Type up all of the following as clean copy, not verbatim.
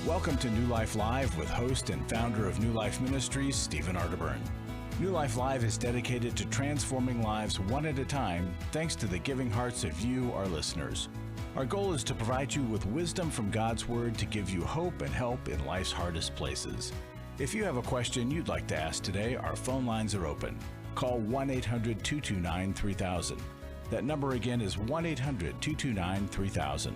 Welcome to New Life Live with host and founder of New Life Ministries, Stephen Arterburn. New Life Live is dedicated to transforming lives one at a time, thanks to the giving hearts of you, our listeners. Our goal is to provide you with wisdom from God's Word to give you hope and help in life's hardest places. If you have a question you'd like to ask today, our phone lines are open. Call 1-800-229-3000. That number again is 1-800-229-3000.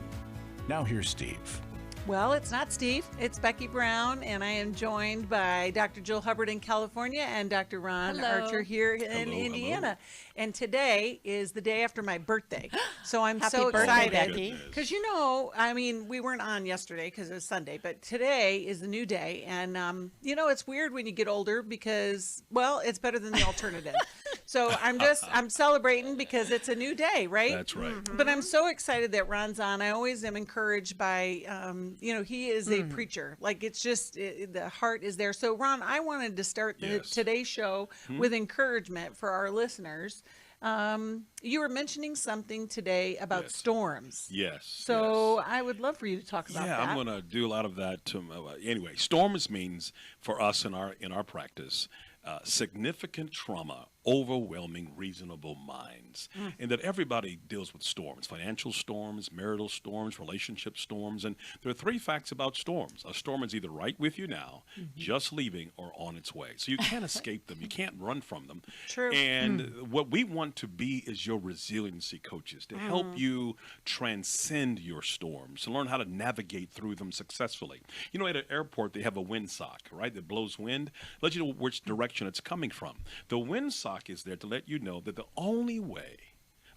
Now here's Steve. Well, it's not Steve, it's Becky Brown, and I am joined by Dr. Jill Hubbard in California and Dr. Ron Archer here in Indiana. And today is the day after my birthday. So I'm so excited. Because, you know, I mean, we weren't on yesterday because it was Sunday, but today is the new day. And, you know, it's weird when you get older because, well, it's better than the alternative. So I'm celebrating because it's a new day, right? That's right. Mm-hmm. But I'm so excited that Ron's on. I always am encouraged by, you know, he is a preacher. Like, it's just, the heart is there. So, Ron, I wanted to start today's show with encouragement for our listeners. You were mentioning something today about storms. Yes. So I would love for you to talk about that. Yeah, I'm going to do a lot of that. Anyway, storms means for us in our practice, significant trauma, overwhelming reasonable minds. And that everybody deals with storms: financial storms, marital storms, relationship storms. And there are three facts about storms. A storm is either right with you now, just leaving, or on its way. So you can't escape them. You can't run from them. True. And what we want to be is your resiliency coaches to help you transcend your storms, to learn how to navigate through them successfully. You know, at an airport, they have a windsock, right, that blows wind, let you know which direction it's coming from. The windsock is there to let you know that the only way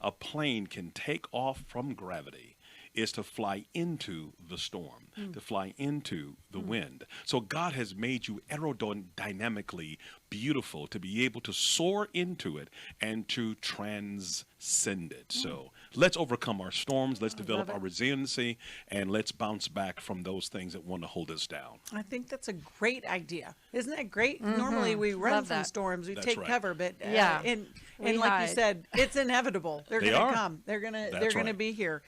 a plane can take off from gravity is to fly into the storm, to fly into the wind. So God has made you aerodynamically beautiful to be able to soar into it and to transcend it. So let's overcome our storms, let's develop our resiliency, and let's bounce back from those things that want to hold us down. I think that's a great idea. Isn't that great? Normally we run from storms, we take cover, but and like you said, it's inevitable. They're going to come. They're going to be here.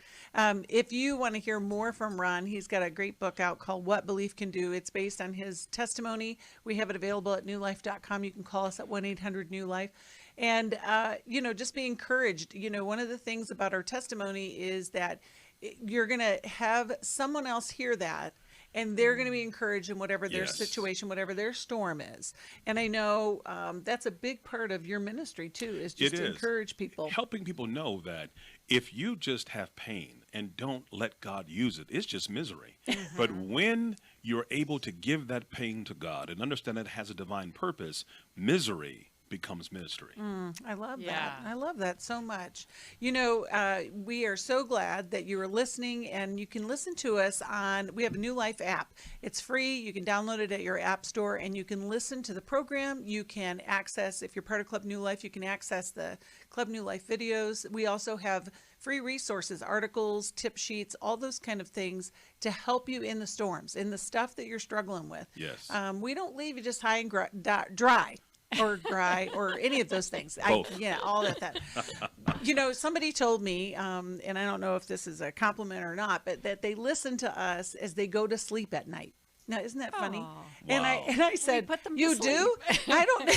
If you want to hear more from Ron, he's got a great book out called What Belief Can Do. It's based on his testimony. We have it available at newlife.com. You can call us at 1-800-NEW-LIFE. And, you know, just be encouraged. You know, one of the things about our testimony is that you're going to have someone else hear that, and they're going to be encouraged in whatever their situation, whatever their storm is. And I know that's a big part of your ministry, too, is just to encourage people. Helping people know that if you just have pain and don't let God use it, it's just misery. But when you're able to give that pain to God and understand that it has a divine purpose, misery becomes ministry. I love that. I love that so much. You know, we are so glad that you are listening, and you can listen to us we have a New Life app. It's free. You can download it at your app store, and you can listen to the program. You can access, if you're part of Club New Life, you can access the Club New Life videos. We also have free resources, articles, tip sheets, all those kind of things to help you in the storms, in the stuff that you're struggling with. Yes. We don't leave you just high and dry. Or dry, or any of those things. All that. You know, somebody told me, and I don't know if this is a compliment or not, but that they listen to us as they go to sleep at night. Now, isn't that funny? And I said, you do? I don't know.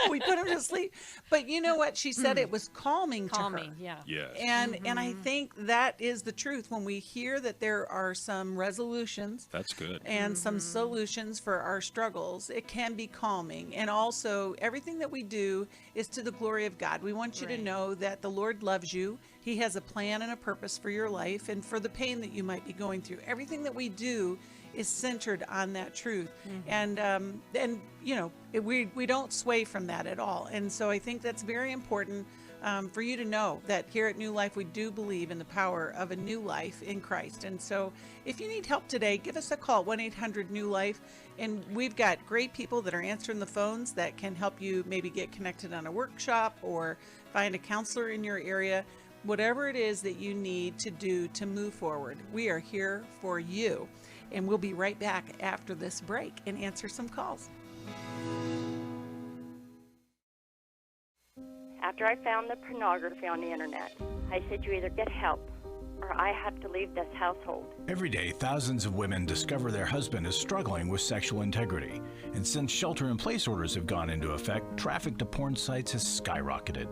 We put them to sleep. But you know what? She said it was calming to her. Yes. And I think that is the truth. When we hear that there are some resolutions. That's good. And some solutions for our struggles, it can be calming. And also, everything that we do is to the glory of God. We want you to know that the Lord loves you. He has a plan and a purpose for your life and for the pain that you might be going through. Everything that we do is centered on that truth. And you know, we don't sway from that at all. And so I think that's very important for you to know that here at New Life, we do believe in the power of a new life in Christ. And so if you need help today, give us a call, 1-800-NEW-LIFE. And we've got great people that are answering the phones that can help you maybe get connected on a workshop or find a counselor in your area. Whatever it is that you need to do to move forward, we are here for you. And we'll be right back after this break and answer some calls. After I found the pornography on the internet, I said you either get help or I have to leave this household. Every day, thousands of women discover their husband is struggling with sexual integrity. And since shelter-in-place orders have gone into effect, traffic to porn sites has skyrocketed.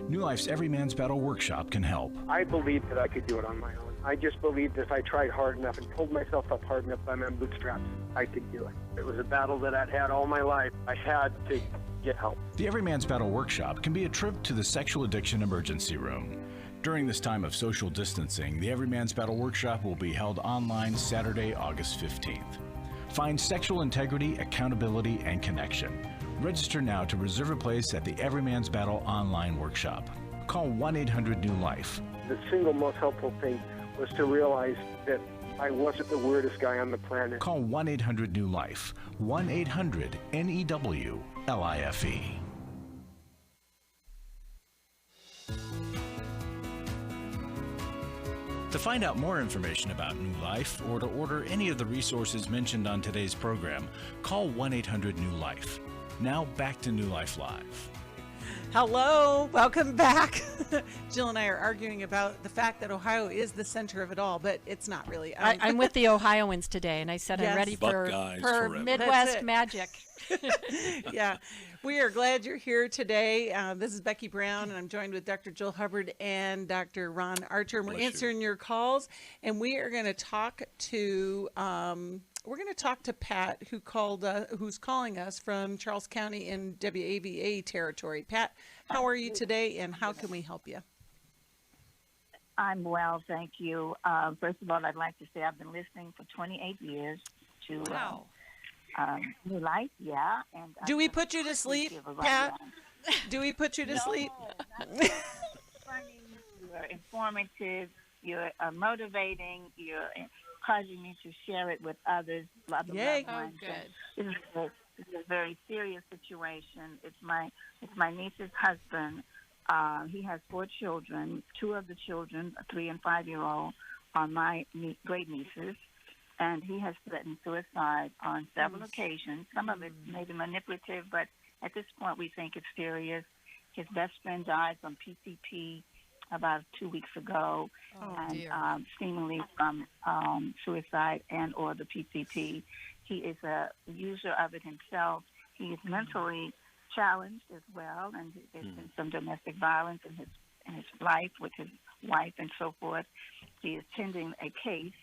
New Life's Every Man's Battle workshop can help. I believed that I could do it on my own. I just believed if I tried hard enough and pulled myself up hard enough by my bootstraps, I could do it. It was a battle that I'd had all my life. I had to get help. The Every Man's Battle workshop can be a trip to the sexual addiction emergency room. During this time of social distancing, the Every Man's Battle workshop will be held online Saturday, August 15th. Find sexual integrity, accountability, and connection. Register now to reserve a place at the Every Man's Battle online workshop. Call 1-800-NEW-LIFE. The single most helpful thing was to realize that I wasn't the weirdest guy on the planet. Call 1-800-NEW-LIFE. 1-800-NEWLIFE. To find out more information about New Life or to order any of the resources mentioned on today's program, call 1-800-NEW-LIFE. Now back to New Life Live. Hello, welcome back. Jill and I are arguing about the fact that Ohio is the center of it all, but it's not really. I'm with the Ohioans today, and I said Yes. I'm ready Buckeyes for forever. Midwest That's it. magic. Yeah, we are glad you're here today. This is Becky Brown, and I'm joined with Dr. Jill Hubbard and Dr. Ron Archer. And we're Bless you. answering your calls, and we are going to talk to Pat, who's calling us from Charles County in WAVA territory. Pat, how are you today, and how can we help you? I'm well, thank you. First of all, I'd like to say I've been listening for 28 years to Wow. New Life, yeah. And Do we put you to sleep, Pat? Do we put you to sleep? Funny, you're informative, you're motivating, you're causing me to share it with others. Yay. Oh, good. This is a very serious situation. It's my niece's husband. He has 4 children. 2 of the children, a 3 and 5-year-old, are my great nieces. And he has threatened suicide on several occasions. Some of it may be manipulative, but at this point we think it's serious. His best friend died from PCP about 2 weeks ago, dear. seemingly from suicide and or the PCP. He is a user of it himself. He is mentally challenged as well, and there's been some domestic violence in his life with his wife and so forth. He is tending a case,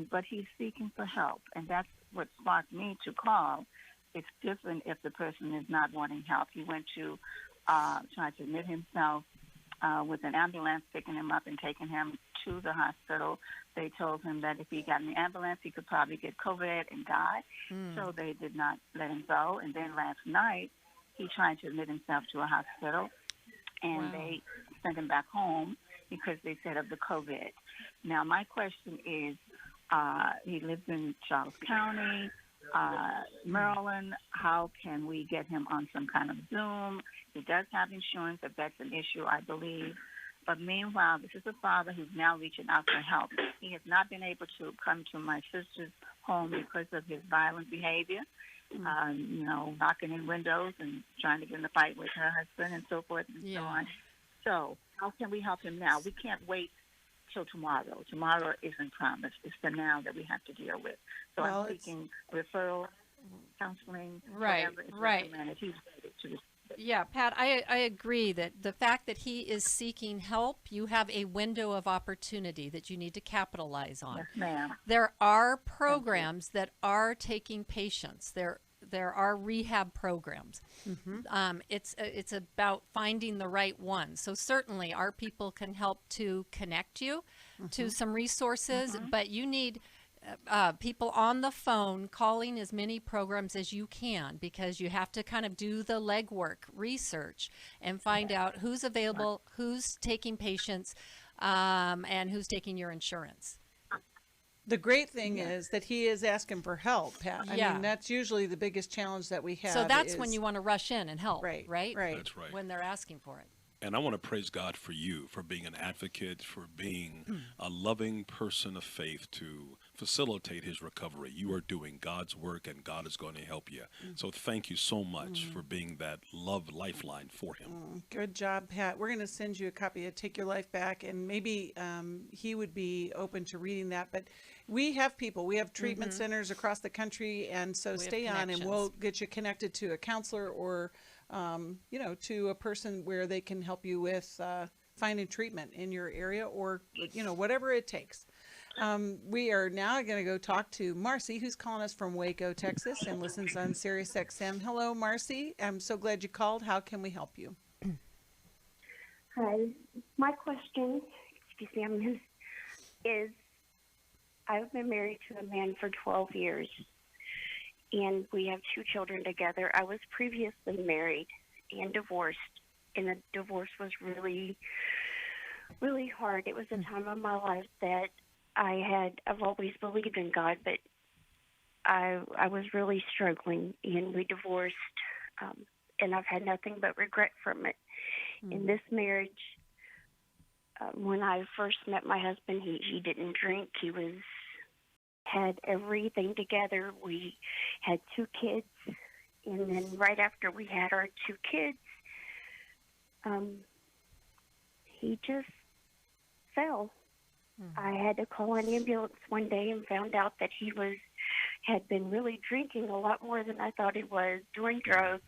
but he's seeking for help, and that's what sparked me to call. It's different if the person is not wanting help. He went to try to admit himself with an ambulance picking him up and taking him to the hospital. They told him that if he got in the ambulance, he could probably get COVID and die. So they did not let him go. And then last night, he tried to admit himself to a hospital, and they sent him back home because they said of the COVID. Now, my question is, he lives in Charles County, Maryland. How can we get him on some kind of Zoom? He does have insurance, if that's an issue, I believe. But meanwhile, this is a father who's now reaching out for help. He has not been able to come to my sister's home because of his violent behavior, knocking in windows and trying to get in a fight with her husband and so forth and so on. So how can we help him now? We can't wait till tomorrow. Tomorrow isn't promised. It's the now that we have to deal with. So I'm seeking referral, counseling, whatever is recommended. He's ready to receive it. Yeah, Pat, I agree that the fact that he is seeking help, you have a window of opportunity that you need to capitalize on. Yes, ma'am. There are programs that are taking patients. There are rehab programs. It's about finding the right one. So certainly our people can help to connect you to some resources, but you need people on the phone calling as many programs as you can, because you have to kind of do the legwork research and find out who's available, who's taking patients, and who's taking your insurance. The great thing is that he is asking for help, Pat. I mean, that's usually the biggest challenge that we have. So that's when you want to rush in and help, right? Right. That's right. When they're asking for it. And I want to praise God for you, for being an advocate, for being a loving person of faith to facilitate his recovery. You are doing God's work, and God is going to help you. So thank you so much for being that love lifeline for him. Good job, Pat. We're going to send you a copy of Take Your Life Back, and maybe he would be open to reading that. But we have people. We have treatment centers across the country, and so stay on, and we'll get you connected to a counselor or to a person where they can help you with finding treatment in your area or, whatever it takes. We are now going to go talk to Marcy, who's calling us from Waco, Texas, and listens on Sirius XM. Hello, Marcy. I'm so glad you called. How can we help you? Hi. My question, is I've been married to a man for 12 years. And we have 2 children together. I was previously married and divorced, and the divorce was really, really hard. It was a time of my life that I've always believed in God, but I was really struggling, and we divorced, and I've had nothing but regret from it. In this marriage, when I first met my husband, he didn't drink. He had everything together. We had 2 kids, and then right after we had our 2 kids, he just fell. I had to call an ambulance one day and found out that he had been really drinking a lot more than I thought he was, doing drugs.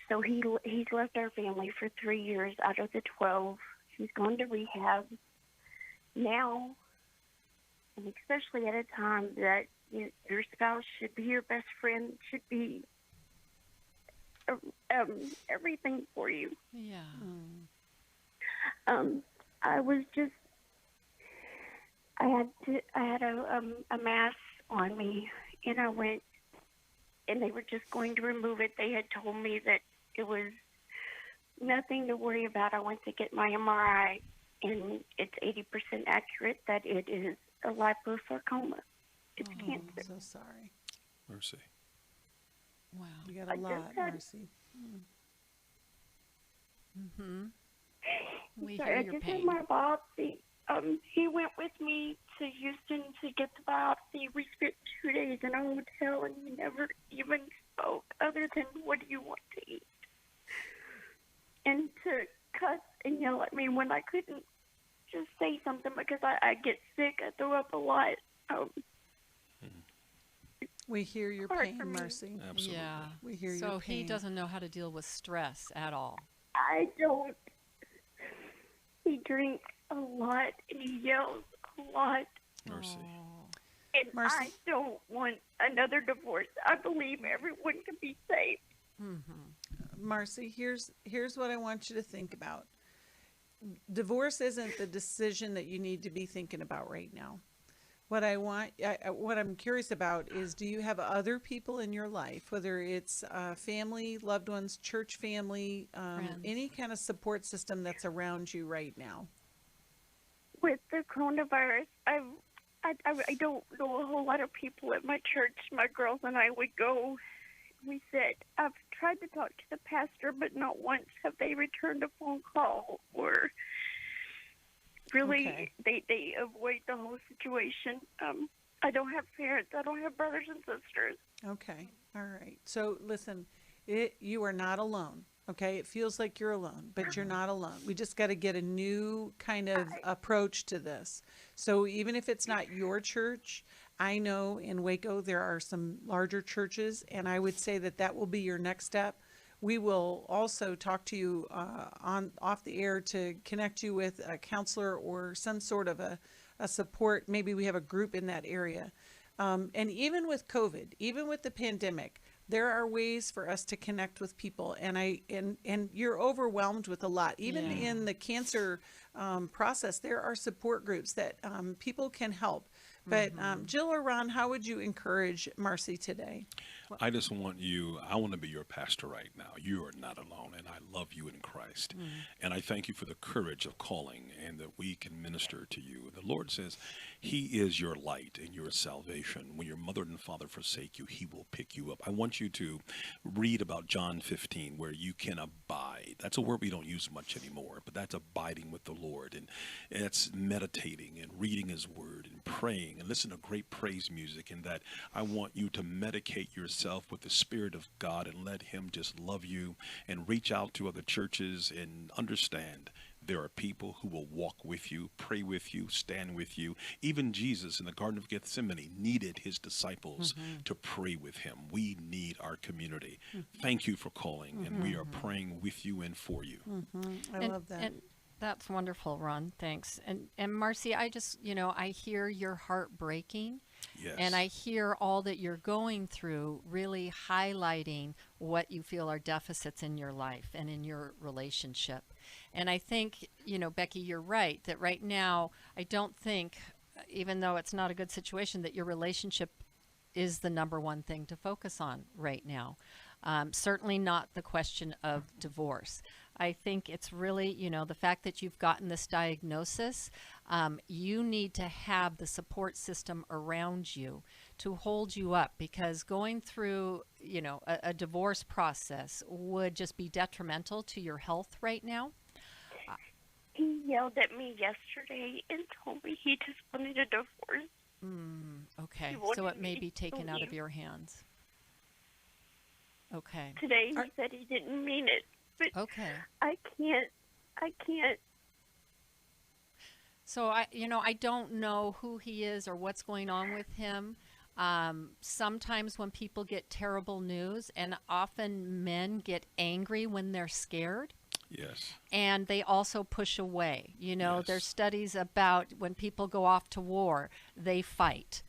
So he's left our family for 3 years out of the 12. He's gone to rehab now. And especially at a time that your spouse should be your best friend, should be everything for you. Yeah. I had a mass on me, and I went, and they were just going to remove it. They had told me that it was nothing to worry about. I went to get my MRI, and it's 80% accurate that it is a liposarcoma. It's cancer. I'm so sorry. Mercy. Wow. You got a lot, Marcy. We Sorry, hear I your just pain. had my biopsy. He went with me to Houston to get the biopsy. We spent 2 days in a hotel, and he never even spoke other than, "What do you want to eat?" And to cuss and yell at me when I couldn't just say something because I get sick. I throw up a lot. We hear your Hard for pain, me. Marcy. Absolutely. Yeah. We hear your So pain. he doesn't know how to deal with stress at all. I don't. He drinks a lot, and he yells a lot. Mercy. And Marcy. I don't want another divorce. I believe everyone can be saved. Marcy, here's what I want you to think about. Divorce isn't the decision that you need to be thinking about right now. What I'm curious about is, do you have other people in your life, whether it's family, loved ones, church family, any kind of support system that's around you right now? With the coronavirus, I don't know a whole lot of people at my church. My girls and I would go. We said, I've tried to talk to the pastor, but not once have they returned a phone call, or really they avoid the whole situation. I don't have parents. I don't have brothers and sisters. Okay. All right. So listen, you are not alone. Okay. It feels like you're alone, but you're not alone. We just got to get a new kind of approach to this. So even if it's not your church, I know in Waco there are some larger churches, and I would say that will be your next step. We will also talk to you off the air to connect you with a counselor or some sort of a support. Maybe we have a group in that area. And even with COVID, even with the pandemic, there are ways for us to connect with people. And you're overwhelmed with a lot. Even in the cancer process, there are support groups that people can help. But Jill or Ron, how would you encourage Marcy today? I just want you, I want to be your pastor right now. You are not alone, and I love you in Christ. And I thank you for the courage of calling and that we can minister to you. The Lord says he is your light and your salvation. When your mother and father forsake you, he will pick you up. I want you to read about John 15, where you can abide. That's a word we don't use much anymore, but that's abiding with the Lord. And it's meditating and reading his word and praying and listen to great praise music. And that I want you to medicate yourself with the Spirit of God and let him just love you and reach out to other churches and understand there are people who will walk with you, pray with you, stand with you. Even Jesus in the Garden of Gethsemane needed his disciples to pray with him. We need our community. Thank you for calling, and we are praying with you and for you. I love that. And that's wonderful, Ron. Thanks. And Marcy, I just, I hear your heart breaking. Yes. And I hear all that you're going through really highlighting what you feel are deficits in your life and in your relationship. And I think, Becky, you're right, that right now, I don't think, even though it's not a good situation, that your relationship is the number one thing to focus on right now. Certainly not the question of divorce. I think it's really, the fact that you've gotten this diagnosis, you need to have the support system around you to hold you up, because going through, a divorce process would just be detrimental to your health right now. He yelled at me yesterday and told me he just wanted a divorce. Okay, He so wanted it may me be to taken out of leave. your hands. Okay. Today he said he didn't mean it, but Okay. I can't. So I don't know who he is or what's going on with him. Sometimes when people get terrible news, and often men get angry when they're scared, Yes. and they also push away. Yes. There's studies about when people go off to war, they fight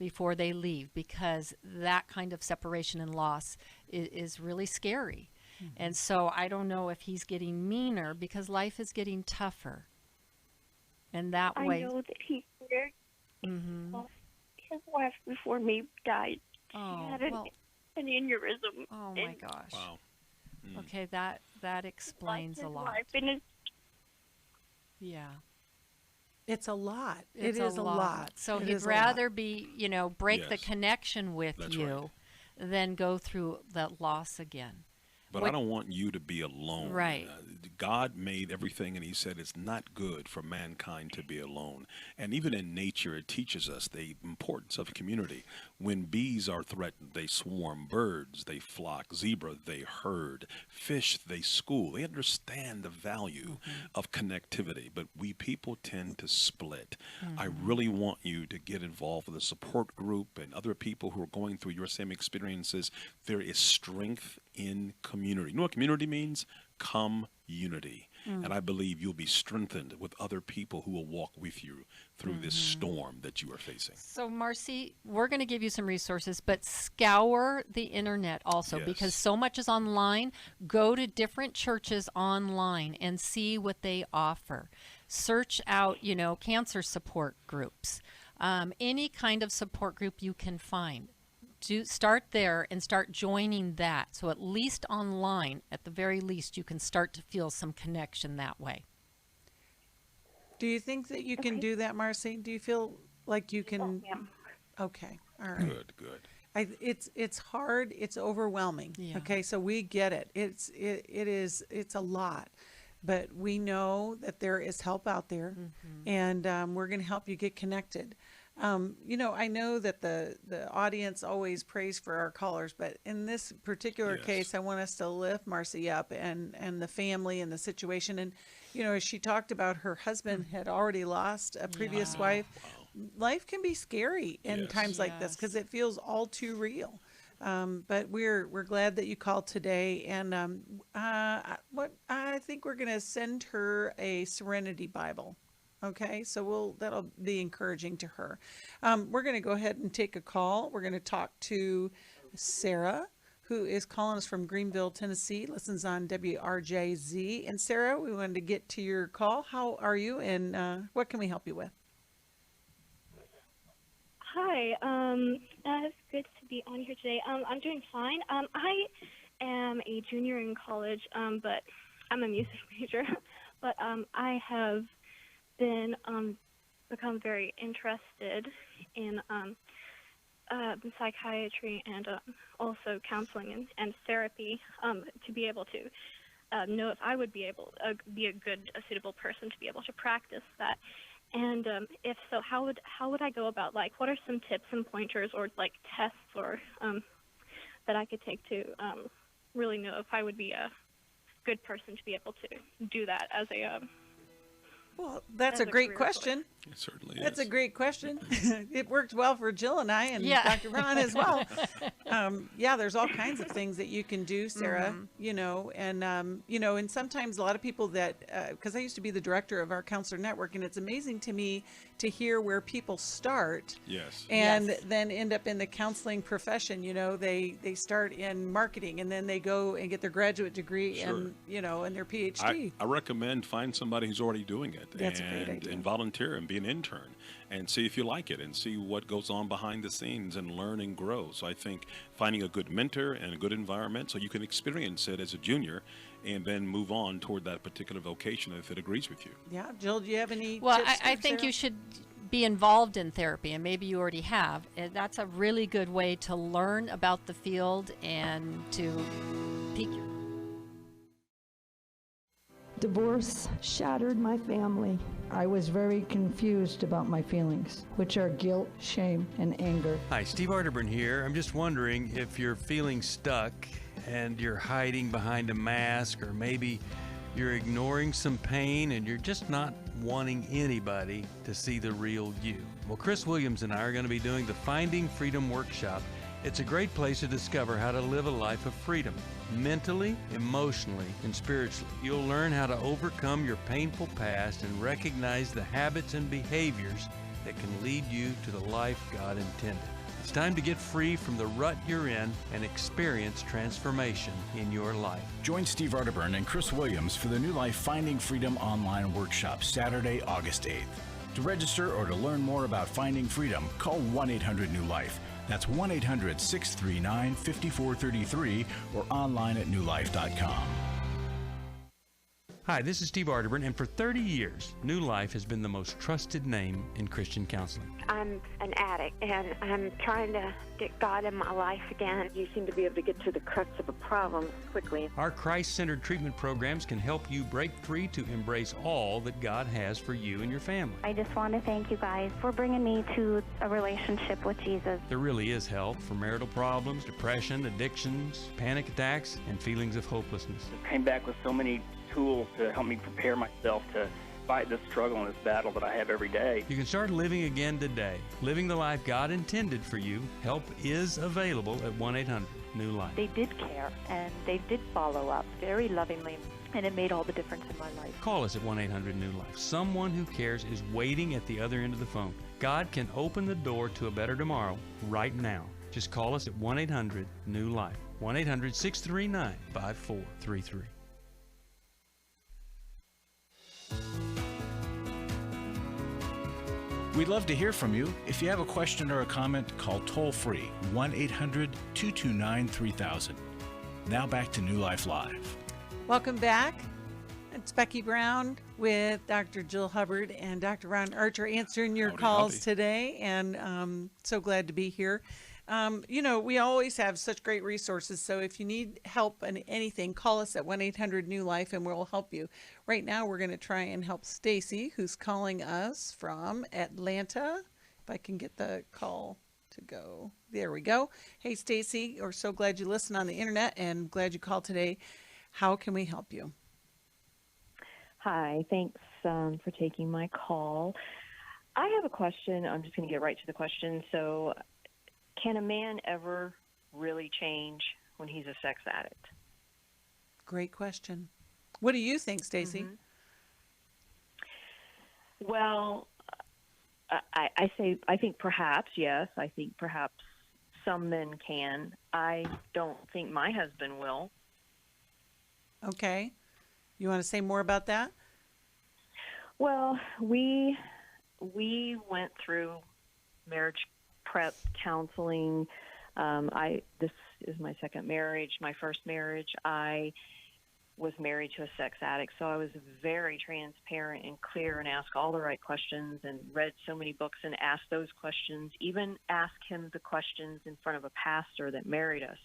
before they leave, because that kind of separation and loss is really scary. And so I don't know if he's getting meaner because life is getting tougher. And that I way. know that he scared. Mhm. His wife before me died. Oh, She had an aneurysm. Oh my and gosh. Wow. Okay, that explains his a lot. wife and his Yeah. It's a lot. It's It is a lot. So It he'd is a lot. rather be, break the Yes. connection with That's you than go through that loss again. But I don't want you to be alone. Right. God made everything, and he said it's not good for mankind to be alone. And even in nature, it teaches us the importance of community. When bees are threatened, they swarm. Birds, they flock. Zebra, they herd. Fish, they school. They understand the value of connectivity, but we people tend to split. I really want you to get involved with a support group and other people who are going through your same experiences. There is strength in community. You know what community means? Community. And I believe you'll be strengthened with other people who will walk with you through this storm that you are facing. So, Marcy, we're going to give you some resources, but scour the internet also, Yes. because so much is online. Go to different churches online and see what they offer. Search out, cancer support groups, any kind of support group you can find. Start there and start joining that. So at least online, at the very least, you can start to feel some connection that way. Do you think that you can do that, Marcy? Do you feel like you can? ma'am. Okay. All right. Good. It's hard. It's overwhelming. Yeah. Okay. So we get it. It's a lot, but we know that there is help out there, and we're going to help you get connected. I know that the audience always prays for our callers, but in this particular Yes. case, I want us to lift Marcy up and the family and the situation. And, as she talked about, her husband had already lost a previous wife. Life can be scary in Yes. times like this because it feels all too real. But we're glad that you called today. And I think we're going to send her a Serenity Bible. Okay, so that'll be encouraging to her. We're going to go ahead and take a call. We're going to talk to Sarah, who is calling us from Greenville, Tennessee, listens on WRJZ. And Sarah, we wanted to get to your call. How are you, and what can we help you with? Hi. It's good to be on here today. I'm doing fine. I am a junior in college, but I'm a music major. But I have been become very interested in psychiatry and also counseling and therapy to be able to know if I would be able be a suitable person to be able to practice that. And if so, how would I go about, like, what are some tips and pointers or like tests or that I could take to really know if I would be a good person to be able to do that as a Well, that's as a great career question. It certainly That's is. a great question. It worked well for Jill and I and Yeah. Dr. Ron as well. Yeah, there's all kinds of things that you can do, Sarah, you know, and sometimes a lot of people that, because I used to be the director of our counselor network, and it's amazing to me to hear where people start Yes. and Yes. then end up in the counseling profession. You know, they start in marketing and then they go and get their graduate degree Sure. and, you know, and their PhD. I recommend find somebody who's already doing it That's a great idea. and volunteer and be an intern and see if you like it and see what goes on behind the scenes and learn and grow. So I think finding a good mentor and a good environment so you can experience it as a junior and then move on toward that particular vocation if it agrees with you. Yeah. Jill, do you have any Well, tips I there, think Sarah? you should be involved in therapy, and maybe you already have. And that's a really good way to learn about the field and to peak your. Divorce shattered my family. I was very confused about my feelings, which are guilt, shame, and anger. Hi, Steve Arterburn here. I'm just wondering if you're feeling stuck and you're hiding behind a mask, or maybe you're ignoring some pain and you're just not wanting anybody to see the real you. Well, Chris Williams and I are going to be doing the Finding Freedom Workshop. It's a great place to discover how to live a life of freedom, mentally, emotionally, and spiritually. You'll learn how to overcome your painful past and recognize the habits and behaviors that can lead you to the life God intended. It's time to get free from the rut you're in and experience transformation in your life. Join Steve Arterburn and Chris Williams for the New Life Finding Freedom online workshop Saturday, August 8th. To register or to learn more about finding freedom, call 1-800-NEW-LIFE. That's 1-800-639-5433 or online at newlife.com. Hi, this is Steve Arterburn, and for 30 years, New Life has been the most trusted name in Christian counseling. I'm an addict, and I'm trying to get God in my life again. You seem to be able to get to the crux of a problem quickly. Our Christ-centered treatment programs can help you break free to embrace all that God has for you and your family. I just want to thank you guys for bringing me to a relationship with Jesus. There really is help for marital problems, depression, addictions, panic attacks, and feelings of hopelessness. I came back with so many tools to help me prepare myself to fight this struggle and this battle that I have every day. You can start living again today, living the life God intended for you. Help is available at 1-800-NEW-LIFE. They did care, and they did follow up very lovingly, and it made all the difference in my life. Call us at 1-800-NEW-LIFE. Someone who cares is waiting at the other end of the phone. God can open the door to a better tomorrow right now. Just call us at 1-800-NEW-LIFE. 1-800-639-5433. We'd love to hear from you. If you have a question or a comment, call toll-free 1-800-229-3000. Now back to New Life Live. Welcome back. It's Becky Brown with Dr. Jill Hubbard and Dr. Ron Archer answering your calls today, and so glad to be here. You know, we always have such great resources, so if you need help in anything, call us at 1-800-NEW-LIFE and we'll help you. Right now, we're going to try and help Stacy, who's calling us from Atlanta. If I can get the call to go. There we go. Hey, Stacy, we're so glad you listen on the internet and glad you called today. How can we help you? Hi, thanks for taking my call. I have a question. I'm just going to get right to the question. So, can a man ever really change when he's a sex addict? Great question. What do you think, Stacy? Mm-hmm. Well, I think perhaps, yes. I think perhaps some men can. I don't think my husband will. Okay. You want to say more about that? Well, we went through marriage prep counseling. This is my second marriage. My first marriage, I was married to a sex addict, so I was very transparent and clear and asked all the right questions and read so many books and asked those questions, even asked him the questions in front of a pastor that married us.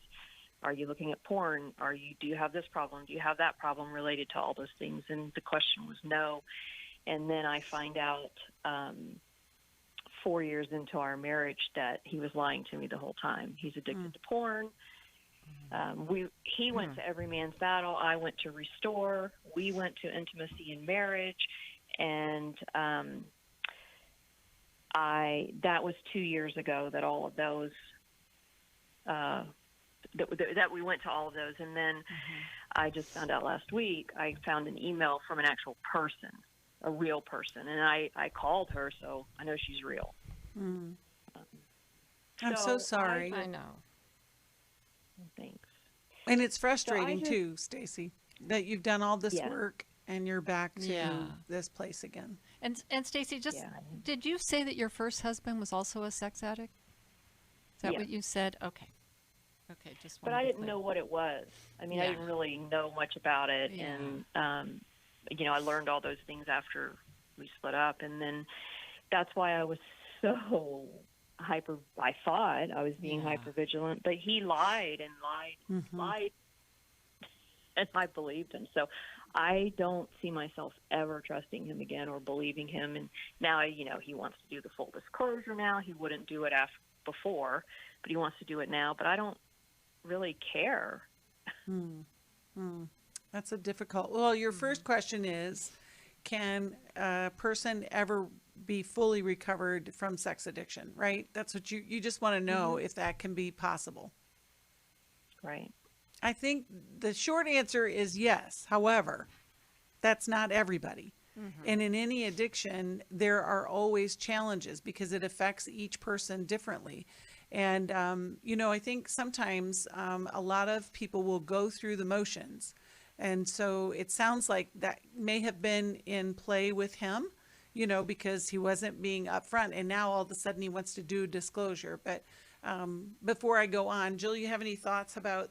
Are you looking at porn? Do you have this problem? Do you have that problem related to all those things? And the question was no. And then I find out 4 years into our marriage that he was lying to me the whole time. He's addicted to porn. He went to Every Man's Battle. I went to Restore. We went to Intimacy in Marriage. And that was 2 years ago that all of those that we went to all of those. And then I just found out last week, I found an email from an actual person, a real person. And I called her, so I know she's real. I'm so sorry. I know. Thanks. And it's frustrating too, Stacy, that you've done all this work and you're back to this place again. And Stacy, did you say that your first husband was also a sex addict? Is that what you said? Okay. Okay, just but I didn't know what it was. I mean, I didn't really know much about it, and I learned all those things after we split up, and then that's why I was so hyper. I thought I was being hyper vigilant, but he lied and lied, and I believed him. So I don't see myself ever trusting him again or believing him. And now, he wants to do the full disclosure now. He wouldn't do it before, but he wants to do it now. But I don't really care. That's a difficult. Well, your first question is, can a person ever be fully recovered from sex addiction, right? That's what you just want to know if that can be possible. Right. I think the short answer is yes. However, that's not everybody. And in any addiction, there are always challenges because it affects each person differently. And, I think sometimes a lot of people will go through the motions. And so it sounds like that may have been in play with him, because he wasn't being upfront. And now all of a sudden he wants to do disclosure. But before I go on, Jill, you have any thoughts about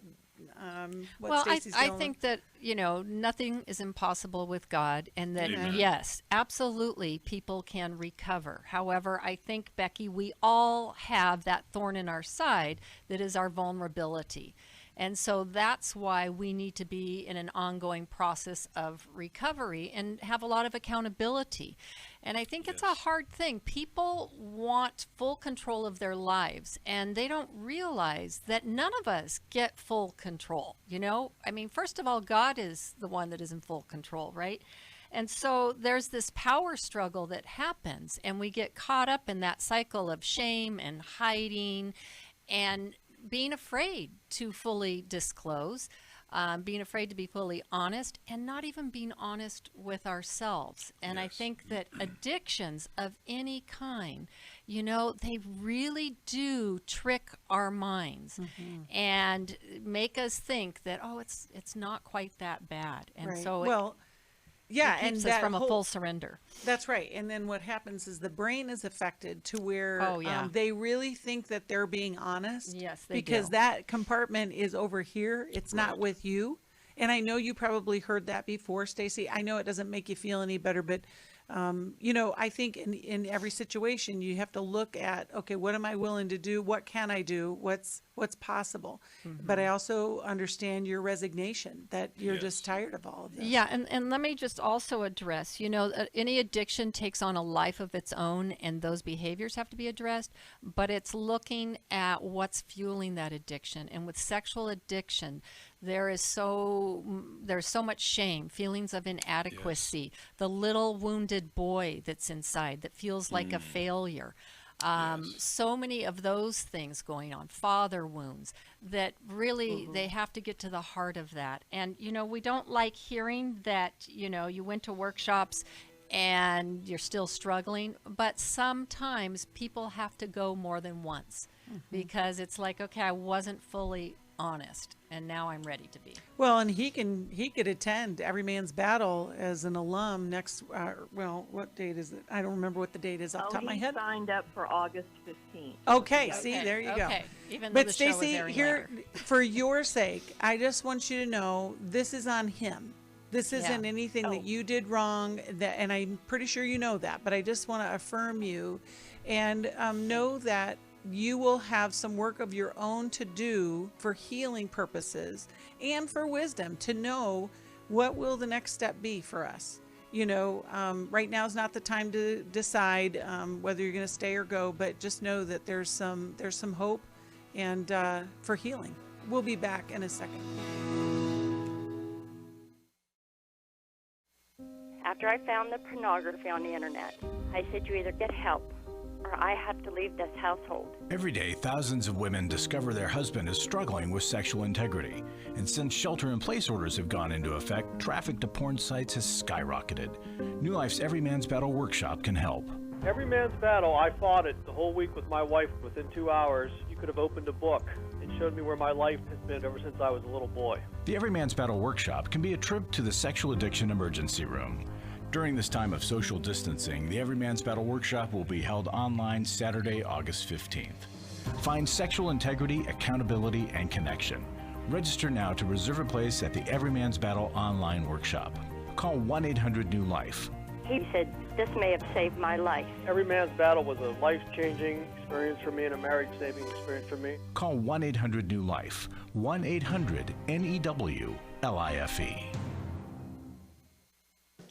what Stacey's I think that, nothing is impossible with God, and that, yes, absolutely, people can recover. However, I think, Becky, we all have that thorn in our side that is our vulnerability. And so that's why we need to be in an ongoing process of recovery and have a lot of accountability. And I think it's a hard thing. People want full control of their lives, and they don't realize that none of us get full control. I mean, first of all, God is the one that is in full control, right? And so there's this power struggle that happens, and we get caught up in that cycle of shame and hiding and being afraid to fully disclose, being afraid to be fully honest, and not even being honest with ourselves. And I think that addictions of any kind, they really do trick our minds and make us think that, it's not quite that bad. And so it keeps us from a full surrender. That's right. And then what happens is the brain is affected to where they really think that they're being honest. Yes, they because do. That compartment is over here. It's not with you. And I know you probably heard that before, Stacy. I know it doesn't make you feel any better, but I think in every situation you have to look at, okay, what am I willing to do? What can I do? What's possible? But I also understand your resignation that you're just tired of all of this. Yeah, and let me just also address, any addiction takes on a life of its own, and those behaviors have to be addressed, but it's looking at what's fueling that addiction. And with sexual addiction, there's so much shame, feelings of inadequacy, the little wounded boy that's inside that feels like a failure. So many of those things going on, father wounds, that really they have to get to the heart of that. And, we don't like hearing that, you went to workshops and you're still struggling, but sometimes people have to go more than once because it's like, okay, I wasn't fully honest, and now I'm ready to be. Well, and he could attend Every Man's Battle as an alum next. What date is it? I don't remember what the date is off the top of my head. Signed up for August 15th. Okay, see, there you go. Even though But the show is Stacy, airing here, later. for your sake, I just want you to know this is on him. This isn't anything that you did wrong, and I'm pretty sure you know that, but I just want to affirm you and know that you will have some work of your own to do for healing purposes and for wisdom to know what will the next step be for us. Right now is not the time to decide whether you're going to stay or go, but just know that there's some hope and for healing. We'll be back in a second. After I found the pornography on the internet, I said, you either get help or I have to leave this household. Every day, thousands of women discover their husband is struggling with sexual integrity. And since shelter-in-place orders have gone into effect, traffic to porn sites has skyrocketed. New Life's Every Man's Battle workshop can help. Every Man's Battle, I fought it the whole week with my wife. Within 2 hours, you could have opened a book and showed me where my life has been ever since I was a little boy. The Every Man's Battle workshop can be a trip to the sexual addiction emergency room. During this time of social distancing, the Every Man's Battle workshop will be held online Saturday, August 15th. Find sexual integrity, accountability, and connection. Register now to reserve a place at the Every Man's Battle online workshop. Call 1-800-NEW-LIFE. He said, this may have saved my life. Every Man's Battle was a life-changing experience for me and a marriage-saving experience for me. Call 1-800-NEW-LIFE. 1-800-NEWLIFE.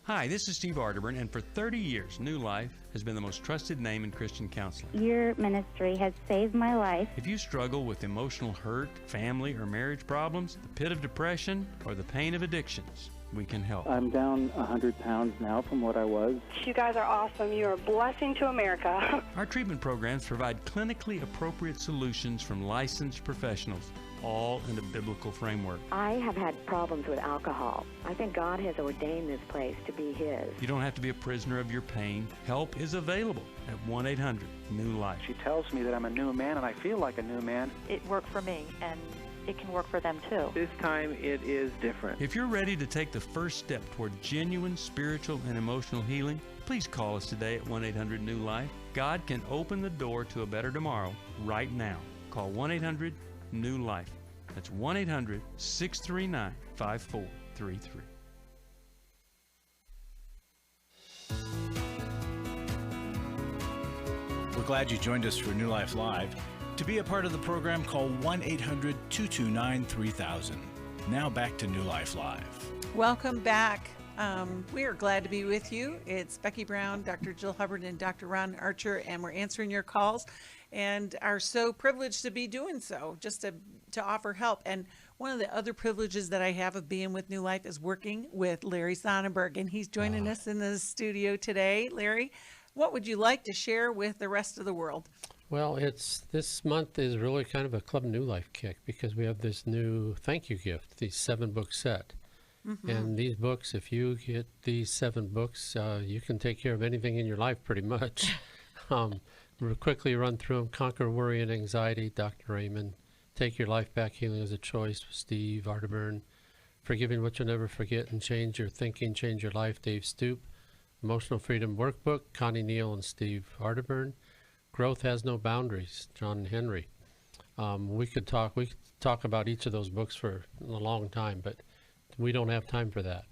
Hi, this is Steve Arterburn, and for 30 years, New Life has been the most trusted name in Christian counseling. Your ministry has saved my life. If you struggle with emotional hurt, family or marriage problems, the pit of depression, or the pain of addictions, we can help. I'm down 100 pounds now from what I was. You guys are awesome. You're a blessing to America. Our treatment programs provide clinically appropriate solutions from licensed professionals, all in a biblical framework. I have had problems with alcohol. I think God has ordained this place to be His. You don't have to be a prisoner of your pain. Help is available at 1-800-NEW-LIFE. She tells me that I'm a new man, and I feel like a new man. It worked for me, and it can work for them too. This time it is different. If you're ready to take the first step toward genuine spiritual and emotional healing, please call us today at 1-800-NEW-LIFE. God can open the door to a better tomorrow right now. Call 1-800-NEW-LIFE. That's 1-800-639-5433. We're glad you joined us for New Life Live. To be a part of the program, call 1-800-229-3000. Now back to New Life Live. Welcome back. We are glad to be with you. It's Becky Brown, Dr. Jill Hubbard, and Dr. Ron Archer, and we're answering your calls and are so privileged to be doing so, just to offer help. And one of the other privileges that I have of being with New Life is working with Larry Sonnenberg, and he's joining us in the studio today. Larry, what would you like to share with the rest of the world? Well, this month is really kind of a Club New Life kick because we have this new thank you gift, the 7-book set. Mm-hmm. And these books, if you get these 7 books, you can take care of anything in your life pretty much. We'll quickly run through them. Conquer Worry and Anxiety, Dr. Raymond. Take Your Life Back, Healing is a Choice, Steve Arterburn. Forgiving What You'll Never Forget and Change Your Thinking, Change Your Life, Dave Stoop. Emotional Freedom Workbook, Connie Neal and Steve Arterburn. Growth Has No Boundaries, John Henry. We could talk about each of those books for a long time, but we don't have time for that.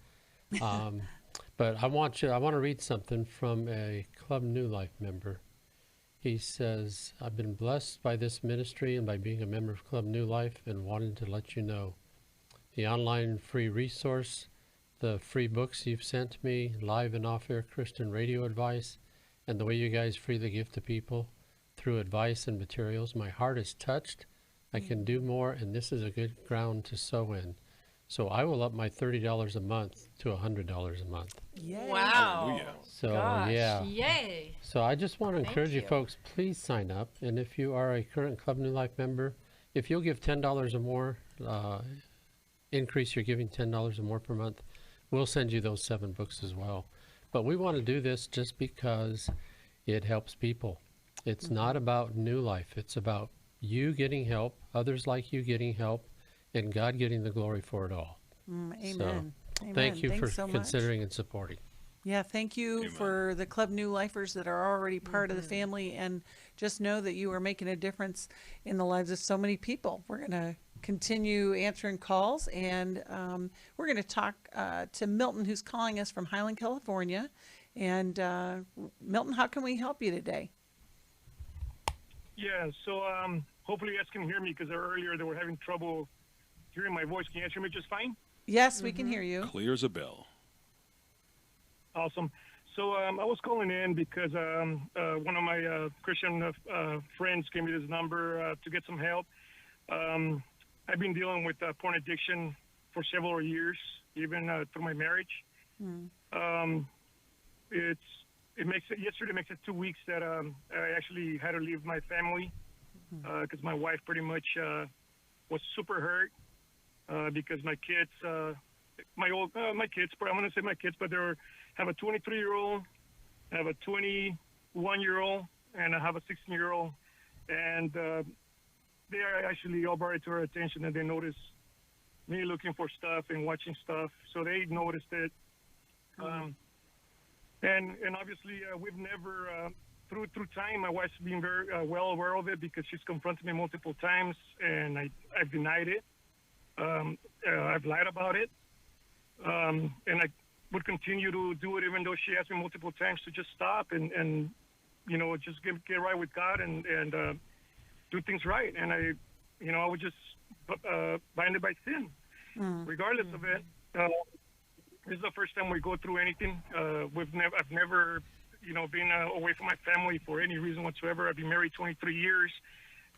But I want to read something from a Club New Life member. He says, I've been blessed by this ministry and by being a member of Club New Life and wanting to let you know. The online free resource, the free books you've sent me, live and off-air Christian radio advice, and the way you guys freely give to people through advice and materials. My heart is touched. I can do more, and this is a good ground to sow in. So I will up my $30 a month to $100 a month. Yay. Wow. So, Gosh, yeah. Yay. So I just want to encourage you folks, please sign up. And if you are a current Club New Life member, if you'll give $10 or more, increase your giving $10 or more per month, we'll send you those 7 books as well. But we want to do this just because it helps people. It's not about New Life. It's about you getting help, others like you getting help, and God getting the glory for it all. Amen. So, Amen. thank you Thanks for so much. considering and supporting. Yeah, thank you for the Club New Lifers that are already part of the family, and just know that you are making a difference in the lives of so many people. We're going to continue answering calls, and we're going to talk to Milton, who's calling us from Highland, California. And Milton, how can we help you today? Yeah, so hopefully you guys can hear me, because earlier they were having trouble hearing my voice. Can you hear me just fine? Yes, we can hear you. Clear as a bell. Awesome. So I was calling in because one of my Christian friends gave me this number to get some help. I've been dealing with porn addiction for several years, even through my marriage. Yesterday makes it 2 weeks that I actually had to leave my family because my wife pretty much was super hurt because my kids, my kids, but I'm going to say my kids, but they have a 23-year-old, I have a 21-year-old, and I have a 16-year-old, and they are actually all brought it to her attention, and they noticed me looking for stuff and watching stuff, so they noticed it. And obviously, we've never, through time, my wife's been very well aware of it because she's confronted me multiple times, and I've denied it. I've lied about it. And I would continue to do it even though she asked me multiple times to just stop and you know, just get right with God and do things right. And I would just bind it by sin, regardless of it. This is the first time we go through anything. I've never, been away from my family for any reason whatsoever. I've been married 23 years.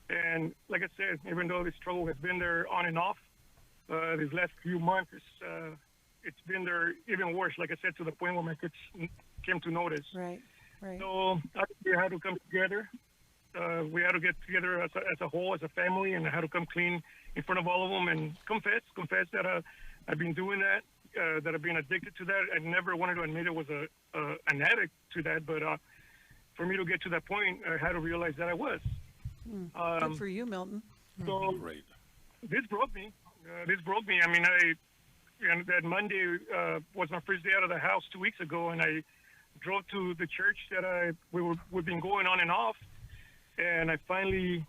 And like I said, even though this struggle has been there on and off, these last few months, it's been there even worse, like I said, to the point where my kids came to notice. Right. So we had to come together. We had to get together as a whole, as a family, and I had to come clean in front of all of them and confess that I've been doing that, that I've been addicted to that. I never wanted to admit I was an addict to that, but for me to get to that point, I had to realize that I was. Good for you, Milton. So this broke me. I mean, that Monday was my first day out of the house 2 weeks ago, and I drove to the church that we've been going on and off, and I finally,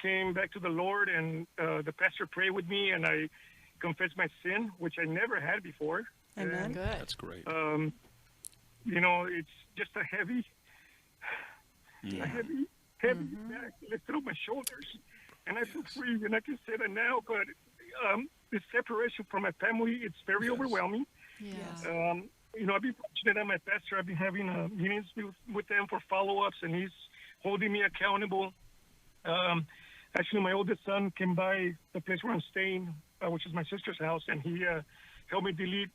came back to the Lord, and the pastor prayed with me, and I confessed my sin, which I never had before. Amen. Good. That's great. It's just a heavy back lifted on my shoulders, and I feel free, and I can say that now, but this separation from my family, it's very overwhelming. Yes. I've been fortunate that my pastor, I've been having meetings with them for follow-ups, and he's holding me accountable. Actually, my oldest son came by the place where I'm staying, which is my sister's house, and he helped me delete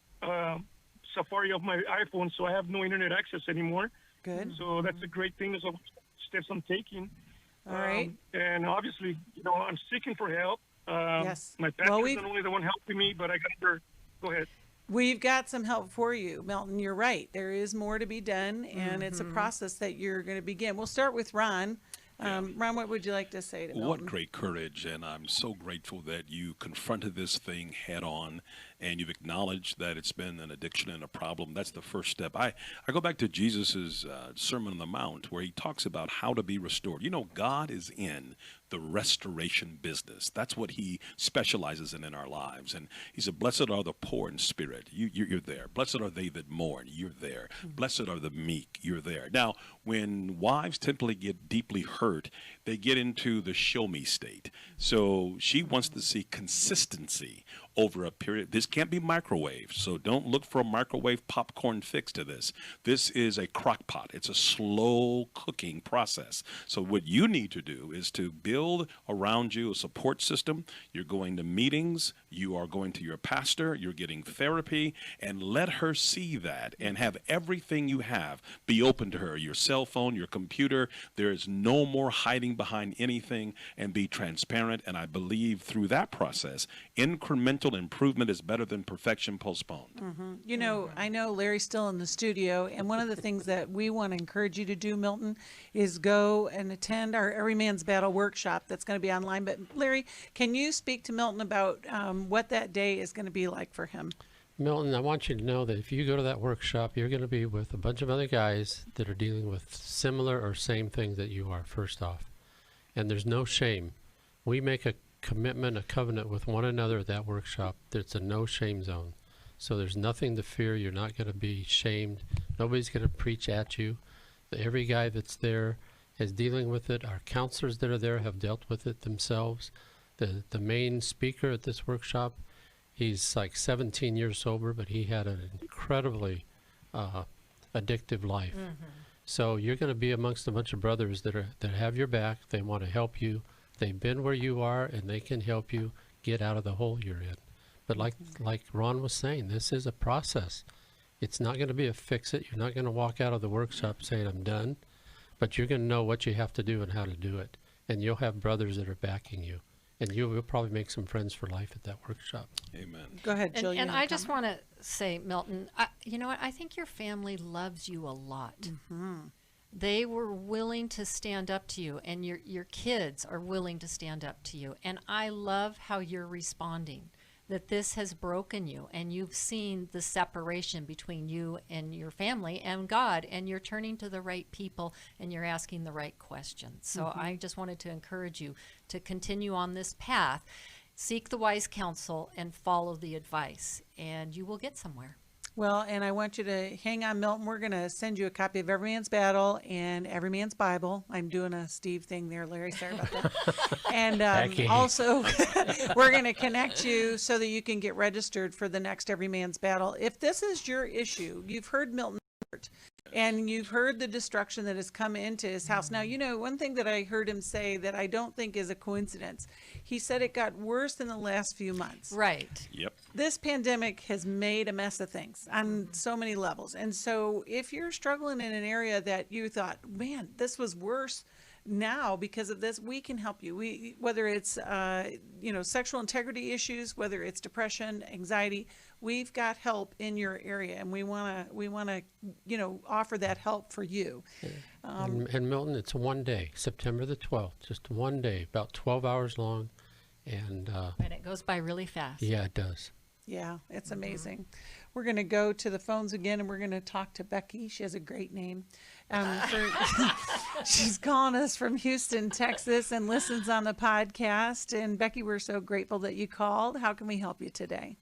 Safari off my iPhone, so I have no internet access anymore. Good. So that's a great thing. There's steps I'm taking. All right. And obviously, I'm seeking for help. Yes. My pastor's not only the one helping me, but I got her. Go ahead. We've got some help for you, Milton. You're right. There is more to be done, and it's a process that you're going to begin. We'll start with Ron. Ron, what would you like to say to Milton? What great courage, and I'm so grateful that you confronted this thing head on and you've acknowledged that it's been an addiction and a problem. That's the first step. I go back to Jesus's Sermon on the Mount where he talks about how to be restored. God is in the restoration business. That's what he specializes in our lives. And he said, blessed are the poor in spirit. You're there. Blessed are they that mourn. You're there. Blessed are the meek. You're there. Now, when wives typically get deeply hurt, they get into the show me state. So she wants to see consistency over a period. This can't be microwave, so don't look for a microwave popcorn fix to this. This is a crock pot. It's a slow cooking process. So what you need to do is to build around you a support system. You're going to meetings. You are going to your pastor. You're getting therapy, and let her see that and have everything you have be open to her, your cell phone, your computer. There is no more hiding behind anything, and be transparent. And I believe through that process, incrementally, incremental improvement is better than perfection postponed. You know, I know Larry's still in the studio, and one of the things that we want to encourage you to do, Milton, is go and attend our Every Man's Battle workshop that's going to be online. But Larry, can you speak to Milton about what that day is going to be like for him? Milton, I want you to know that if you go to that workshop, you're going to be with a bunch of other guys that are dealing with similar or same things that you are, first off. And there's no shame. We make a commitment, a covenant with one another at that workshop. There's a no shame zone. So there's nothing to fear. You're not going to be shamed. Nobody's going to preach at you. Every guy that's there is dealing with it. Our counselors that are there have dealt with it themselves. The main speaker at this workshop, he's like 17 years sober, but he had an incredibly addictive life. So you're going to be amongst a bunch of brothers that have your back. They want to help you. They've been where you are, and they can help you get out of the hole you're in. But like Ron was saying, this is a process. It's not going to be a fix-it. You're not going to walk out of the workshop saying, I'm done. But you're going to know what you have to do and how to do it. And you'll have brothers that are backing you. And you'll probably make some friends for life at that workshop. Amen. Go ahead, Jill. And I just want to say, Milton, you know what? I think your family loves you a lot. They were willing to stand up to you, and your kids are willing to stand up to you. And I love how you're responding, that this has broken you, and you've seen the separation between you and your family and God, and you're turning to the right people, and you're asking the right questions. So I just wanted to encourage you to continue on this path. Seek the wise counsel and follow the advice, and you will get somewhere. Well, and I want you to hang on, Milton. We're going to send you a copy of Every Man's Battle and Every Man's Bible. I'm doing a Steve thing there, Larry. Sorry about that. And also, we're going to connect you so that you can get registered for the next Every Man's Battle. If this is your issue, you've heard Milton, and you've heard the destruction that has come into his house. Now, you know, one thing that I heard him say that I don't think is a coincidence, he said it got worse in the last few months. Right. Yep. This pandemic has made a mess of things on so many levels. And so if you're struggling in an area that you thought, man, this was worse, now because of this, we can help you. Whether it's sexual integrity issues, whether it's depression, anxiety, we've got help in your area, and we want to offer that help for you. And Milton, it's one day, September the 12th, just one day, about 12 hours long, and it goes by really fast. Yeah, it does. Yeah, it's amazing. We're going to go to the phones again, and we're going to talk to Becky. She has a great name. She's calling us from Houston, Texas, and listens on the podcast. And Becky, we're so grateful that you called. How can we help you today?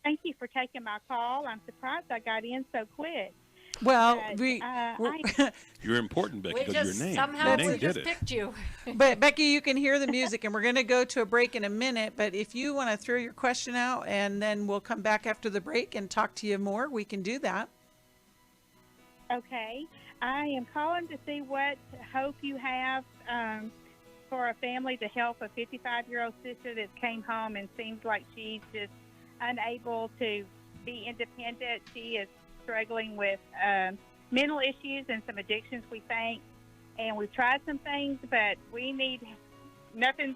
Thank you for taking my call. I'm surprised I got in so quick. Well, you're important, Becky, because your name. Somehow your name we just picked you. But Becky, you can hear the music, and we're going to go to a break in a minute. But if you want to throw your question out, and then we'll come back after the break and talk to you more, we can do that. Okay. I am calling to see what hope you have for a family to help a 55-year-old sister that came home and seems like she's just unable to be independent. She is struggling with mental issues and some addictions, we think, and we've tried some things, but we need nothing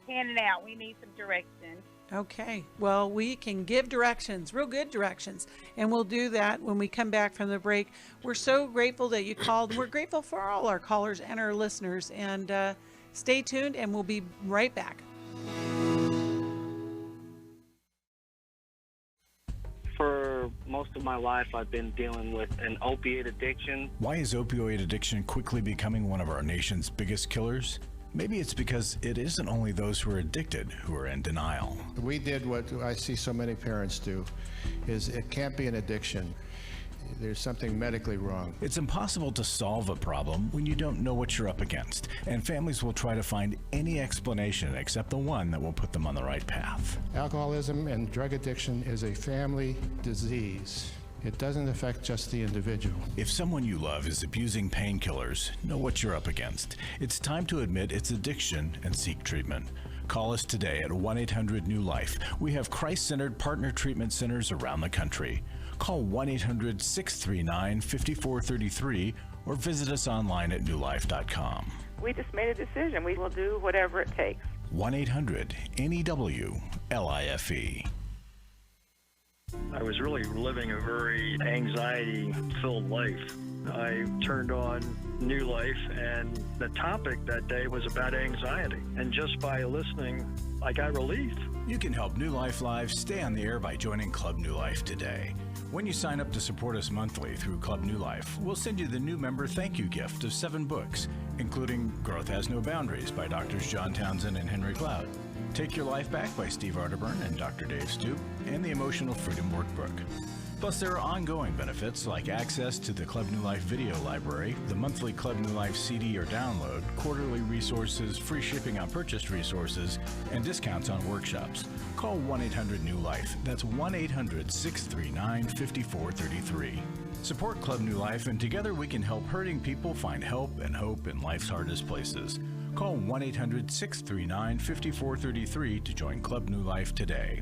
panning out. We need some direction. Okay, well, we can give directions, real good directions, and we'll do that when we come back from the break. We're so grateful that you called. We're grateful for all our callers and our listeners, and stay tuned, and we'll be right back. For most of my life, I've been dealing with an opiate addiction. Why is opioid addiction quickly becoming one of our nation's biggest killers? Maybe it's because it isn't only those who are addicted who are in denial. We did what I see so many parents do, is it can't be an addiction. There's something medically wrong. It's impossible to solve a problem when you don't know what you're up against, and families will try to find any explanation except the one that will put them on the right path. Alcoholism and drug addiction is a family disease. It doesn't affect just the individual. If someone you love is abusing painkillers, know what you're up against. It's time to admit it's addiction and seek treatment. Call us today at 1-800-NEW-LIFE. We have Christ-centered partner treatment centers around the country. Call 1-800-639-5433 or visit us online at newlife.com. We just made a decision. We will do whatever it takes. 1-800-NEW-LIFE. I was really living a very anxiety-filled life. I turned on New Life, and the topic that day was about anxiety. And just by listening, I got relief. You can help New Life Live stay on the air by joining Club New Life today. When you sign up to support us monthly through Club New Life, we'll send you the new member thank you gift of 7 books, including Growth Has No Boundaries by Drs. John Townsend and Henry Cloud, Take Your Life Back by Steve Arterburn and Dr. Dave Stoop, and the Emotional Freedom Workbook. Plus, there are ongoing benefits like access to the Club New Life video library, the monthly Club New Life CD or download, quarterly resources, free shipping on purchased resources, and discounts on workshops. Call 1-800-NEW-LIFE. That's 1-800-639-5433. Support Club New Life, and together we can help hurting people find help and hope in life's hardest places. Call 1-800-639-5433 to join Club New Life today.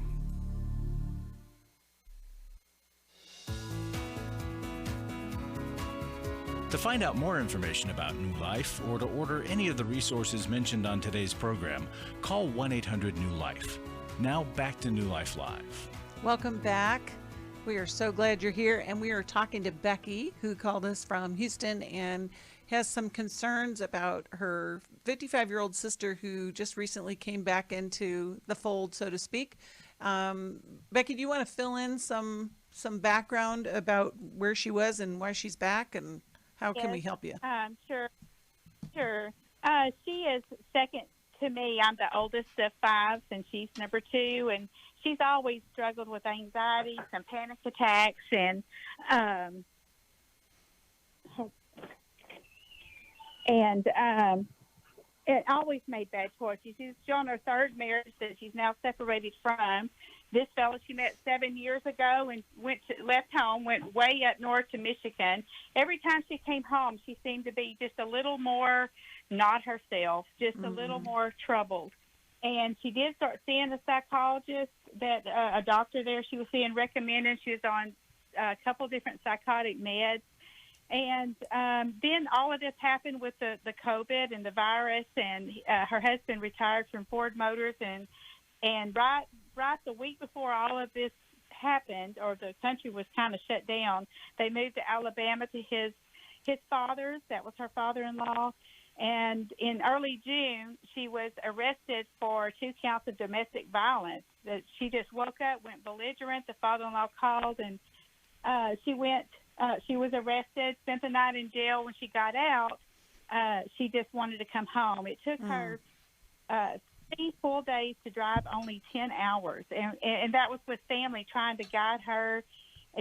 To find out more information about New Life or to order any of the resources mentioned on today's program, call 1-800-NEW-LIFE. Now back to New Life Live. Welcome back. We are so glad you're here, and we are talking to Becky, who called us from Houston and has some concerns about her 55-year-old sister who just recently came back into the fold, so to speak. Becky, do you want to fill in some background about where she was and why she's back, and how can we help you? Sure. She is second to me. I'm the oldest of 5, and she's number 2, and she's always struggled with anxiety, some panic attacks, and it always made bad choices. She's on her 3rd marriage that she's now separated from. This fellow she met 7 years ago and left home, went way up north to Michigan. Every time she came home, she seemed to be just a little more not herself, just a little more troubled. And she did start seeing a psychologist, that a doctor there she was seeing recommended. She was on a couple different psychotic meds. And then all of this happened with the COVID and the virus, and her husband retired from Ford Motors, and right the week before all of this happened, or the country was kind of shut down, they moved to Alabama to his father's. That was her father-in-law. And in early June, she was arrested for 2 counts of domestic violence. That she just woke up, went belligerent. The father-in-law called, and she was arrested, spent the night in jail. When she got out, she just wanted to come home. It took her 3 full days to drive only 10 hours, and that was with family trying to guide her.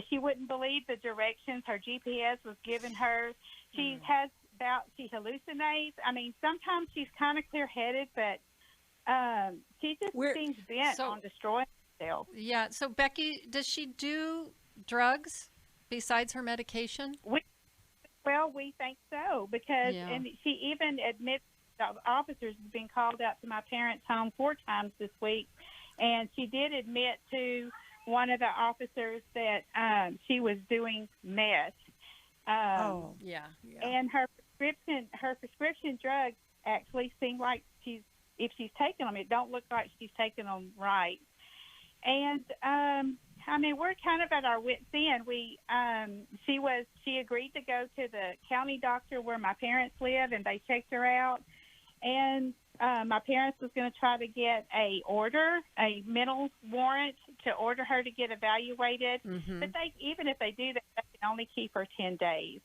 She wouldn't believe the directions her GPS was giving her. She she hallucinates. I mean, sometimes she's kind of clear-headed, but she just seems bent on destroying herself. Yeah. So, Becky, does she do drugs besides her medication? We think so, because and she even admits the officers have been called out to my parents' home 4 times this week, and she did admit to one of the officers that she was doing meth. And her prescription drugs actually seem like if she's taking them, it don't look like she's taking them right. And I mean, we're kind of at our wit's end. She agreed to go to the county doctor where my parents live, and they checked her out. And my parents was going to try to get a mental warrant to order her to get evaluated. But even if they do that, they can only keep her 10 days.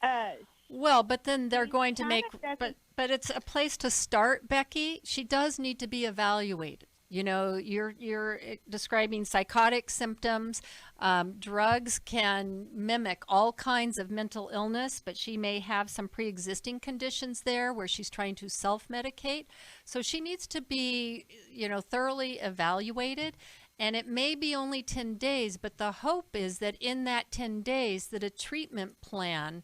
But then they're going to make, but it's a place to start, Becky. She does need to be evaluated. You know, you're describing psychotic symptoms. Drugs can mimic all kinds of mental illness, but she may have some pre-existing conditions there where she's trying to self-medicate. So she needs to be, thoroughly evaluated. And it may be only 10 days, but the hope is that in that 10 days that a treatment plan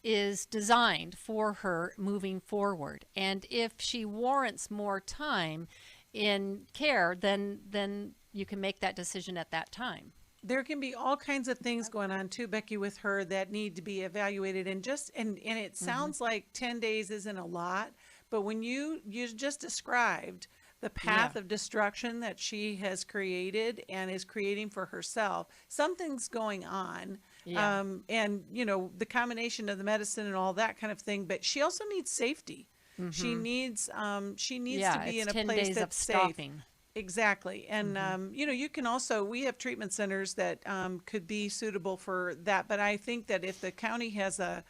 is designed for her moving forward. And if she warrants more time in care, then you can make that decision at that time. There can be all kinds of things going on too, Becky, with her that need to be evaluated, and it sounds like 10 days isn't a lot, but when you just described the path of destruction that she has created and is creating for herself. Something's going on. Yeah. And, you know, the combination of the medicine and all that kind of thing, but she also needs safety. She needs to be in a 10 place days that's of safe. stopping. Exactly. And, you know, you can also, we have treatment centers that could be suitable for that. But I think that if the county has a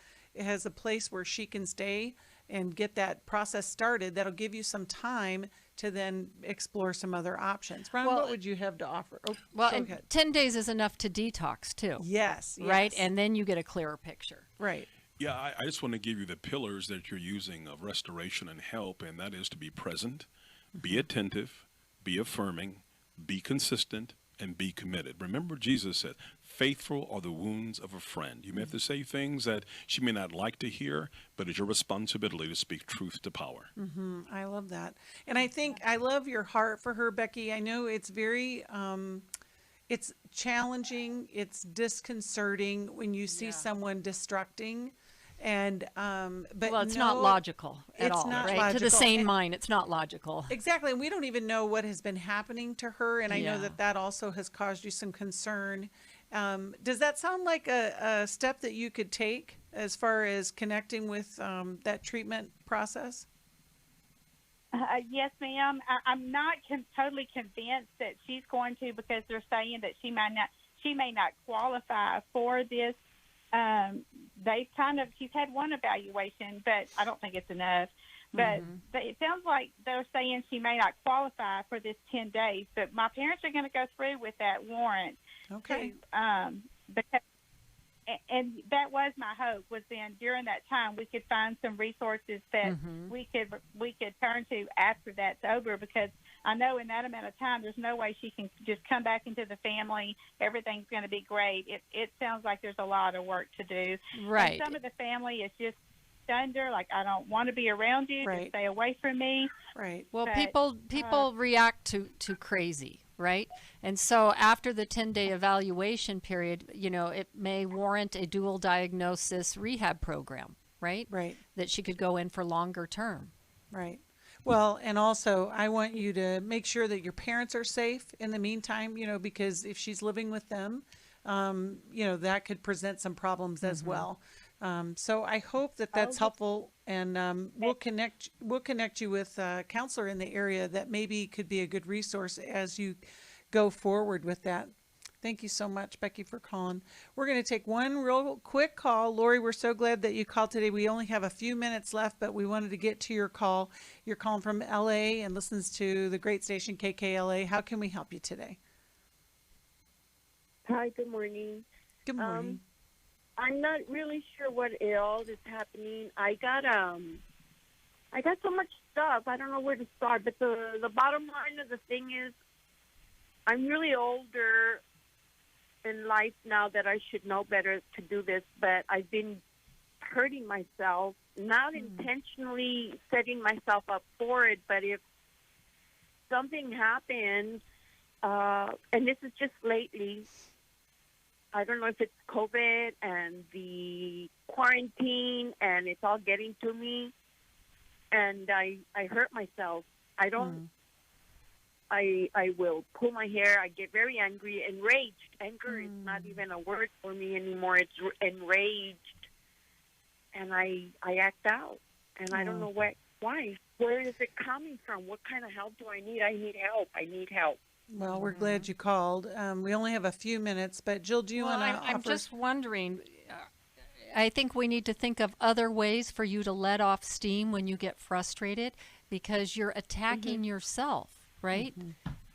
place where she can stay and get that process started, that'll give you some time to then explore some other options. Ron, what would you have to offer? Oh, Well, go and ahead. 10 days is enough to detox too. Yes. Right? yes. And then you get a clearer picture. Right. Yeah, I just want to give you the pillars that you're using of restoration and help, and that is to be present, be attentive, be affirming, be consistent, and be committed. Remember, Jesus said, faithful are the wounds of a friend. You may have to say things that she may not like to hear, but it's your responsibility to speak truth to power. I love that. And I think I love your heart for her, Becky. I know it's very, it's challenging. It's disconcerting when you see someone destructing. And, but Well, it's not logical at all, not right? To the logical. sane And- mind, it's not logical. Exactly. And we don't even know what has been happening to her. And I know Yeah. that that also has caused you some concern. Does that sound like a step that you could take as far as connecting with that treatment process? Yes, ma'am. I'm not totally convinced that she's going to, because they're saying that she may not qualify for this. She's had one evaluation, but I don't think it's enough. But it sounds like they're saying she may not qualify for this 10 days. But my parents are going to go through with that warrant. Okay. Because, and that was my hope, was then during that time we could find some resources that we could turn to after that's over, because I know in that amount of time there's no way she can just come back into the family. Everything's going to be great. It sounds like there's a lot of work to do. Right. And some of the family is just under, like, I don't want to be around you. Right. Just stay away from me. Right. Well, But, people react to crazy, right? And so after the 10-day evaluation period, you know, it may warrant a dual diagnosis rehab program, right? Right. That she could go in for longer term. Right. Well, and also I want you to make sure that your parents are safe in the meantime, you know, because if she's living with them, you know, that could present some problems as well. So I hope that that's helpful, and we'll connect you with a counselor in the area that maybe could be a good resource as you go forward with that. Thank you so much, Becky, for calling. We're going to take one real quick call. Lori, we're so glad that you called today. We only have a few minutes left, but we wanted to get to your call. You're calling from LA and listens to the great station KKLA. How can we help you today? Hi, good morning. Good morning. I'm not really sure what else is happening. I got so much stuff. I don't know where to start. But the bottom line of the thing is, I'm really older in life now that I should know better to do this. But I've been hurting myself, not intentionally setting myself up for it. But if something happens, and this is just lately, I don't know if it's COVID and the quarantine and it's all getting to me, and I hurt myself. I don't, I will pull my hair. I get very angry, enraged. Anger is not even a word for me anymore. It's enraged, and I act out, and I don't know why. Where is it coming from? What kind of help do I need? I need help. I need help. Well, we're glad you called. We only have a few minutes, but Jill, do you want to offer? I'm just wondering, I think we need to think of other ways for you to let off steam when you get frustrated, because you're attacking yourself, right?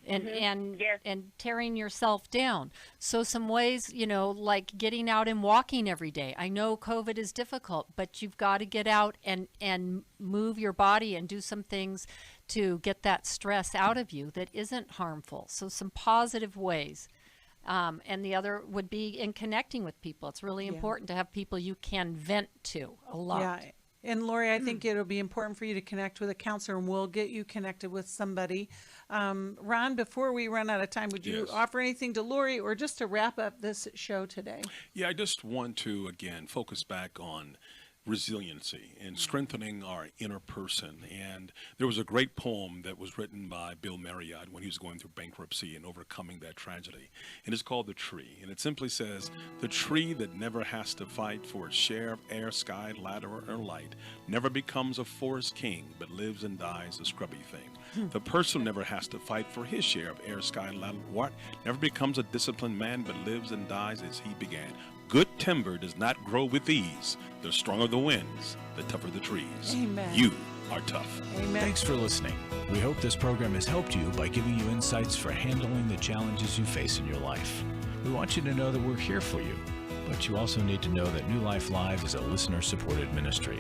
And tearing yourself down. So some ways, you know, like getting out and walking every day. I know COVID is difficult, but you've got to get out and move your body and do some things to get that stress out of you that isn't harmful. So some positive ways. And the other would be in connecting with people. It's really important to have people you can vent to a lot. Yeah. And Lori, I think it'll be important for you to connect with a counselor, and we'll get you connected with somebody. Ron, before we run out of time, would you offer anything to Lori, or just to wrap up this show today? Yeah, I just want to, again, focus back on resiliency and strengthening our inner person. And there was a great poem that was written by Bill Marriott when he was going through bankruptcy and overcoming that tragedy. And it's called The Tree. And it simply says, the tree that never has to fight for its share of air, sky, ladder, or light never becomes a forest king, but lives and dies a scrubby thing. The person never has to fight for his share of air, sky, ladder, what? Never becomes a disciplined man, but lives and dies as he began. Good timber does not grow with ease. The stronger the winds, the tougher the trees. Amen. You are tough. Amen. Thanks for listening. We hope this program has helped you by giving you insights for handling the challenges you face in your life. We want you to know that we're here for you, but you also need to know that New Life Live is a listener-supported ministry.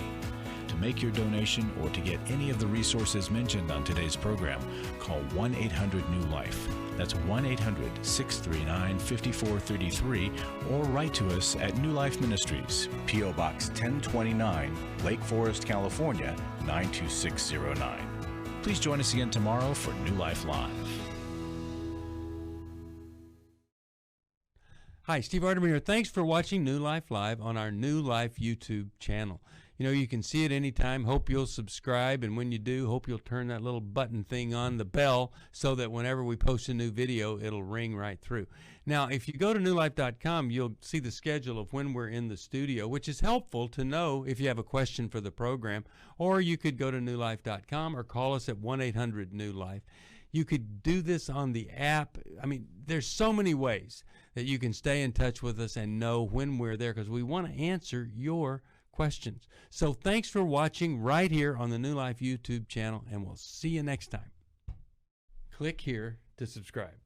To make your donation or to get any of the resources mentioned on today's program, call 1-800-NEW-LIFE. That's 1-800-639-5433, or write to us at New Life Ministries, P.O. Box 1029, Lake Forest, California, 92609. Please join us again tomorrow for New Life Live. Hi, Steve Arterburn here. Thanks for watching New Life Live on our New Life YouTube channel. You know, you can see it anytime. Hope you'll subscribe, and when you do, hope you'll turn that little button thing on, the bell, so that whenever we post a new video, it'll ring right through. Now, if you go to newlife.com, you'll see the schedule of when we're in the studio, which is helpful to know if you have a question for the program, or you could go to newlife.com or call us at 1-800-NEW-LIFE. You could do this on the app. I mean, there's so many ways that you can stay in touch with us and know when we're there, because we want to answer your questions. So thanks for watching right here on the New Life YouTube channel, and we'll see you next time. Click here to subscribe.